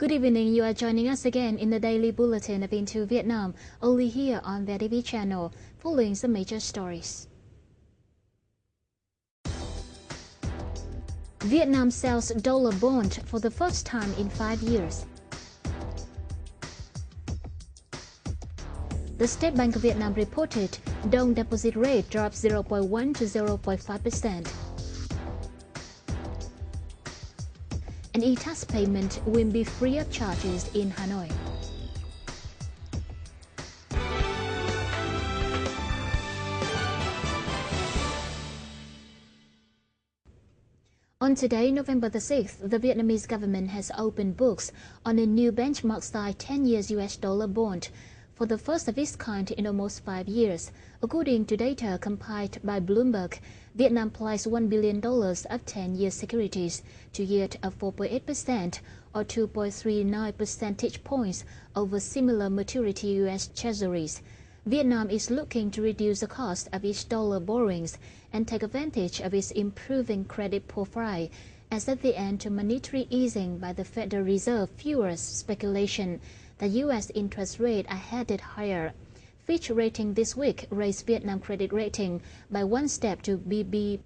Good evening, you are joining us again in the daily bulletin of Into Vietnam, only here on VITV channel, following some major stories. Vietnam sells dollar bond for the first time in 5 years. The State Bank of Vietnam reported dong deposit rate dropped 0.1 to 0.5%. An e-tax payment will be free of charges in Hanoi. On today, November the 6th, the Vietnamese government has opened books on a new benchmark style 10 years US dollar bond for the first of its kind in almost 5 years. According to data compiled by Bloomberg, Vietnam placed $1 billion of 10-year securities to yield of 4.8% or 2.39 percentage points over similar maturity US treasuries. Vietnam is looking to reduce the cost of its dollar borrowings and take advantage of its improving credit profile, as at the end to monetary easing by the Federal Reserve fuels speculation that US interest rates are headed higher. Fitch Rating this week raised Vietnam credit rating by one step to BB-,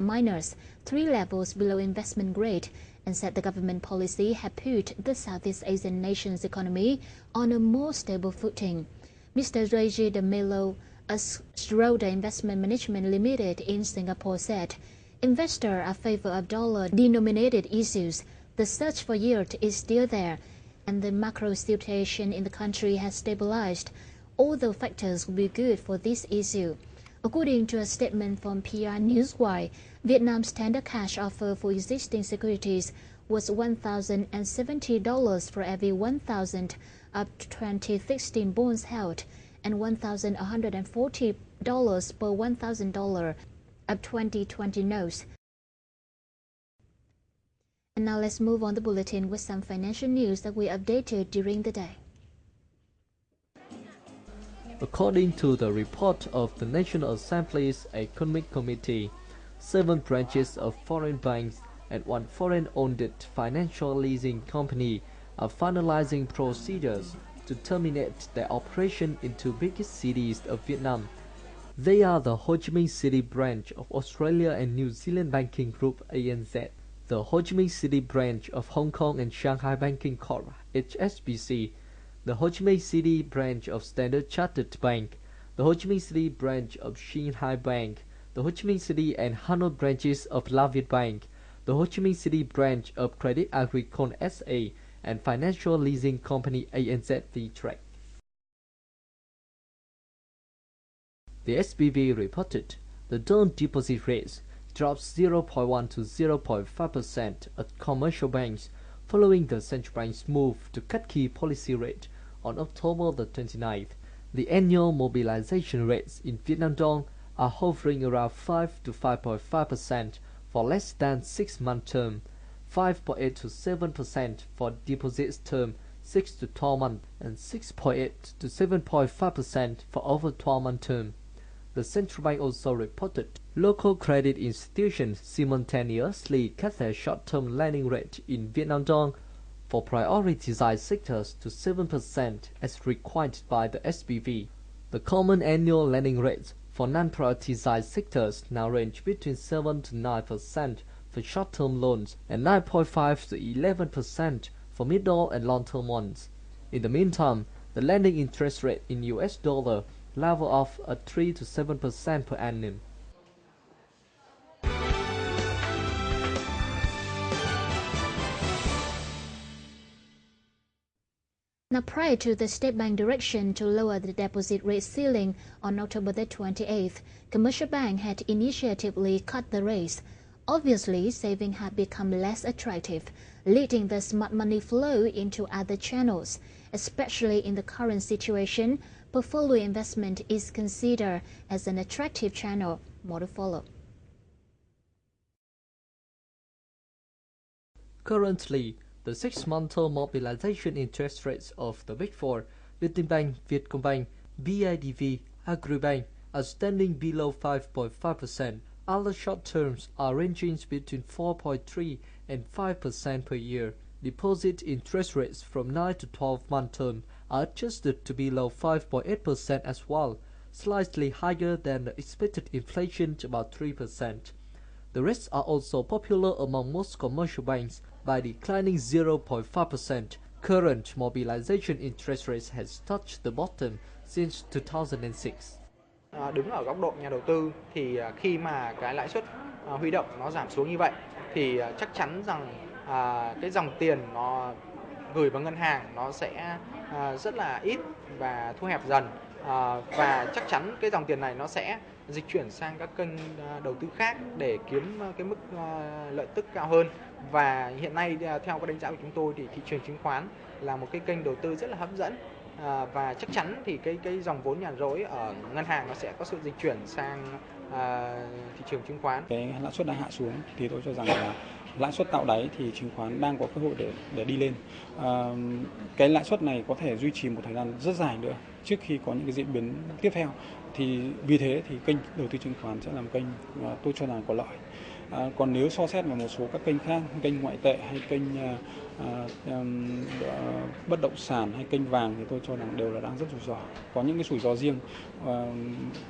3 levels below investment grade, and said the government policy had put the Southeast Asian nation's economy on a more stable footing. Mr. Reggie de Mello, a Schroeder Investment Management Limited in Singapore, said, investors are favor of dollar-denominated issues. The search for yield is still there, and the macro situation in the country has stabilized. All the factors will be good for this issue. According to a statement from PR Newswire, Vietnam's tender cash offer for existing securities was $1,070 for every 1,000 of 2016 bonds held, and $1,140 per $1,000 of 2020 notes. And now let's move on the bulletin with some financial news that we updated during the day. According to the report of the National Assembly's Economic Committee, 7 branches of foreign banks and 1 foreign-owned financial leasing company are finalizing procedures to terminate their operation in 2 biggest cities of Vietnam. They are the Ho Chi Minh City branch of Australia and New Zealand Banking Group ANZ, the Ho Chi Minh City branch of Hong Kong and Shanghai Banking Corp HSBC, the Ho Chi Minh City branch of Standard Chartered Bank, the Ho Chi Minh City branch of Shanghai Bank, the Ho Chi Minh City and Hanoi branches of La Việt Bank, the Ho Chi Minh City branch of Credit Agricole SA, and financial leasing company ANZ VTRAC. The SBV reported the dong deposit rates dropped 0.1 to 0.5% at commercial banks following the central bank's move to cut key policy rate on October the 29th. The annual mobilization rates in Vietnam dong are hovering around 5 to 5.5% for less than 6-month term, 5.8 to 7% for deposits term 6 to 12 months, and 6.8 to 7.5% for over 12-month term. The central bank also reported local credit institutions simultaneously cut their short-term lending rate in Vietnam dong for prioritized sectors to 7% as required by the SBV. The common annual lending rates for non-prioritized sectors now range between 7 to 9% for short-term loans and 9.5 to 11% for middle and long-term ones. In the meantime, the lending interest rate in US dollar level off at 3 to 7% per annum. Now, prior to the State Bank direction to lower the deposit rate ceiling on October the 28th, commercial banks had initiatively cut the rates. Obviously, saving had become less attractive, leading the smart money flow into other channels. Especially in the current situation, portfolio investment is considered as an attractive channel. More to follow. Currently, the 6-month mobilization interest rates of the Big Four, VietinBank, Vietcombank, VITV, Agribank, are standing below 5.5%. Other short terms are ranging between 4.3 and 5% per year. deposit interest rates from 9 to 12-month term are adjusted to below 5.8% as well, slightly higher than the expected inflation about 3%. The rates are also popular among most commercial banks by declining 0.5%. Current mobilization interest rates has touched the bottom since 2006. Đứng ở góc độ nhà đầu tư thì khi mà cái lãi suất huy động nó giảm xuống như vậy thì chắc chắn rằng cái dòng tiền nó gửi vào ngân hàng nó sẽ rất là ít và thu hẹp dần, và chắc chắn cái dòng tiền này nó sẽ dịch chuyển sang các kênh đầu tư khác để kiếm cái mức lợi tức cao hơn. Và hiện nay theo cái đánh giá của chúng tôi thì thị trường chứng khoán là một cái kênh đầu tư rất là hấp dẫn, và chắc chắn thì cái dòng vốn nhàn rỗi ở ngân hàng nó sẽ có sự dịch chuyển sang thị trường chứng khoán. Cái lãi suất đang hạ xuống thì tôi cho rằng là lãi suất tạo đáy thì chứng khoán đang có cơ hội để đi lên. Cái lãi suất này có thể duy trì một thời gian rất dài nữa trước khi có những cái diễn biến tiếp theo. Thì vì thế thì kênh đầu tư chứng khoán sẽ là một kênh tôi cho rằng có lợi. Còn nếu so xét vào một số các kênh khác, kênh ngoại tệ hay kênh bất động sản hay kênh vàng thì tôi cho rằng đều là đang rất rủi ro. Có những cái rủi ro riêng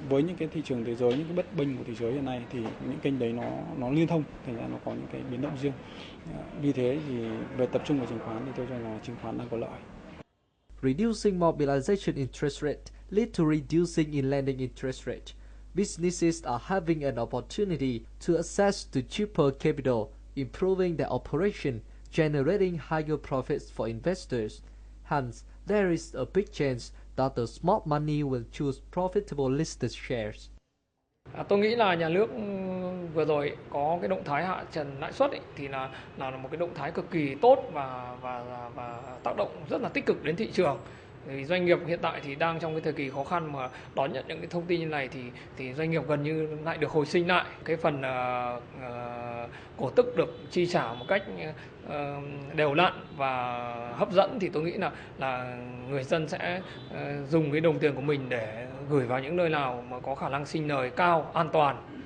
với những cái thị trường thế giới, những cái bất bình của thế giới hiện nay thì những kênh đấy nó liên thông, thành ra nó có những cái biến động riêng. Vì thế thì về tập trung vào chứng khoán thì tôi cho rằng chứng khoán đang có lợi. Reducing mobilization interest rate lead to reducing in lending interest rate. Businesses are having an opportunity to access to cheaper capital, improving their operation, generating higher profits for investors. Hence, there is a big chance that the smart money will choose profitable listed shares. Tôi nghĩ là nhà nước vừa rồi có cái động thái hạ trần lãi suất thì là một cái động thái cực kỳ tốt và tác động rất là tích cực đến thị trường. Thì doanh nghiệp hiện tại thì đang trong cái thời kỳ khó khăn, mà đón nhận những cái thông tin như này thì doanh nghiệp gần như lại được hồi sinh lại. Cái phần cổ tức được chi trả một cách đều đặn và hấp dẫn thì tôi nghĩ là người dân sẽ dùng cái đồng tiền của mình để gửi vào những nơi nào mà có khả năng sinh lời cao, an toàn.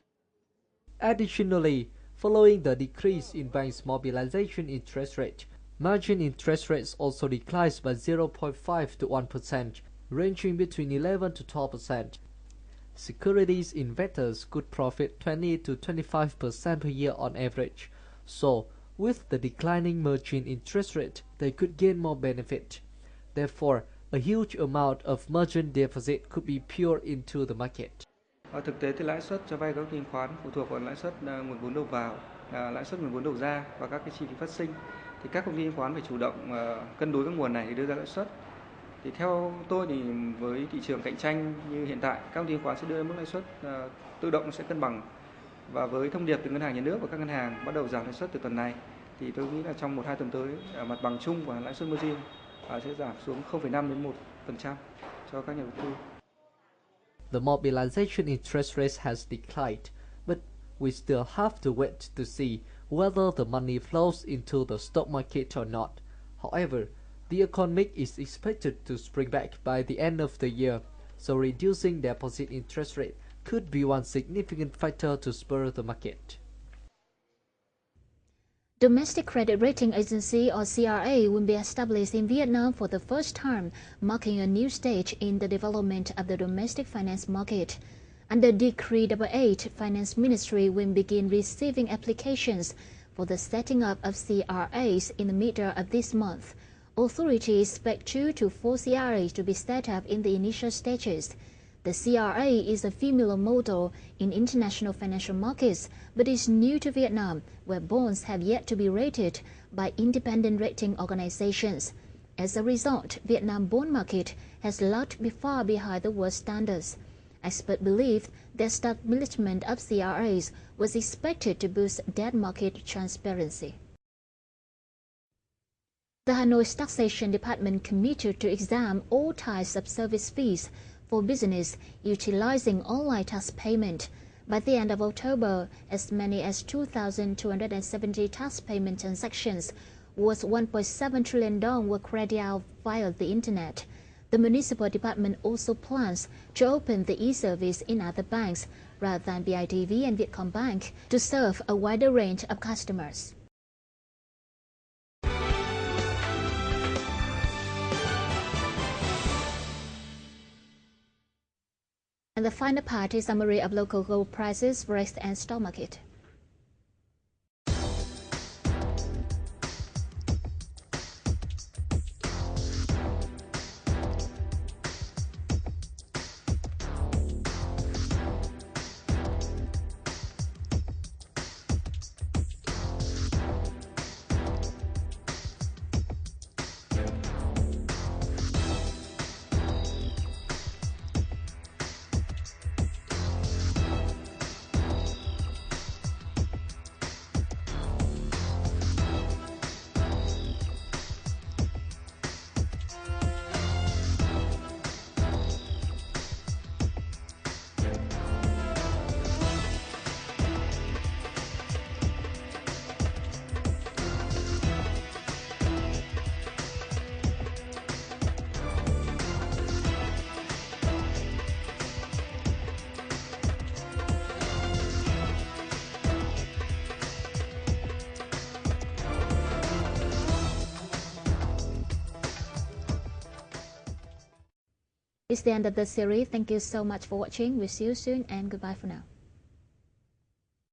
Additionally, following the decrease in banks' mobilization interest rate, margin interest rates also declines by 0.5 to 1%, ranging between 11 to 12%. Securities investors could profit 20 to 25% per year on average. So, with the declining margin interest rate, they could gain more benefit. Therefore, a huge amount of margin deposit could be poured into the market. Thực tế thì lãi suất cho vay các chứng khoán phụ thuộc vào lãi suất nguồn vốn đầu vào, lãi suất nguồn vốn đầu ra và các cái chi phí phát sinh. Thì các công ty chứng khoán phải chủ động cân đối các nguồn này để đưa ra lãi suất. Thì theo tôi thì với thị trường cạnh tranh như hiện tại, các công ty chứng khoán sẽ đưa ra mức lãi suất tự động sẽ cân bằng. Và với thông điệp từ ngân hàng nhà nước và các ngân hàng bắt đầu giảm lãi suất từ tuần này, thì tôi nghĩ là trong 1-2 tuần tới, mặt bằng chung của lãi suất margin sẽ giảm xuống 0,5 đến 1% cho các nhà đầu tư. The mobilization interest rate has declined, but we still have to wait to see whether the money flows into the stock market or not. However, the economy is expected to spring back by the end of the year, so reducing deposit interest rate could be one significant factor to spur the market. Domestic Credit Rating Agency, or CRA, will be established in Vietnam for the first time, marking a new stage in the development of the domestic finance market. Under Decree 88, Finance Ministry will begin receiving applications for the setting up of CRAs in the middle of this month. Authorities expect 2 to 4 CRAs to be set up in the initial stages. The CRA is a familiar model in international financial markets, but is new to Vietnam, where bonds have yet to be rated by independent rating organizations. As a result, Vietnam bond market has lagged far behind the world standards. Experts believe the establishment of CRAs was expected to boost debt market transparency. The Hanoi Taxation Department committed to examine all types of service fees for business utilizing online tax payment. By the end of October, as many as 2,270 tax payment transactions worth $1.7 trillion were carried out via the Internet. The municipal department also plans to open the e-service in other banks rather than VITV and Vietcombank to serve a wider range of customers. And the final part is summary of local gold prices, forex and stock market. It's the end of the series. Thank you so much for watching. We'll see you soon and goodbye for now.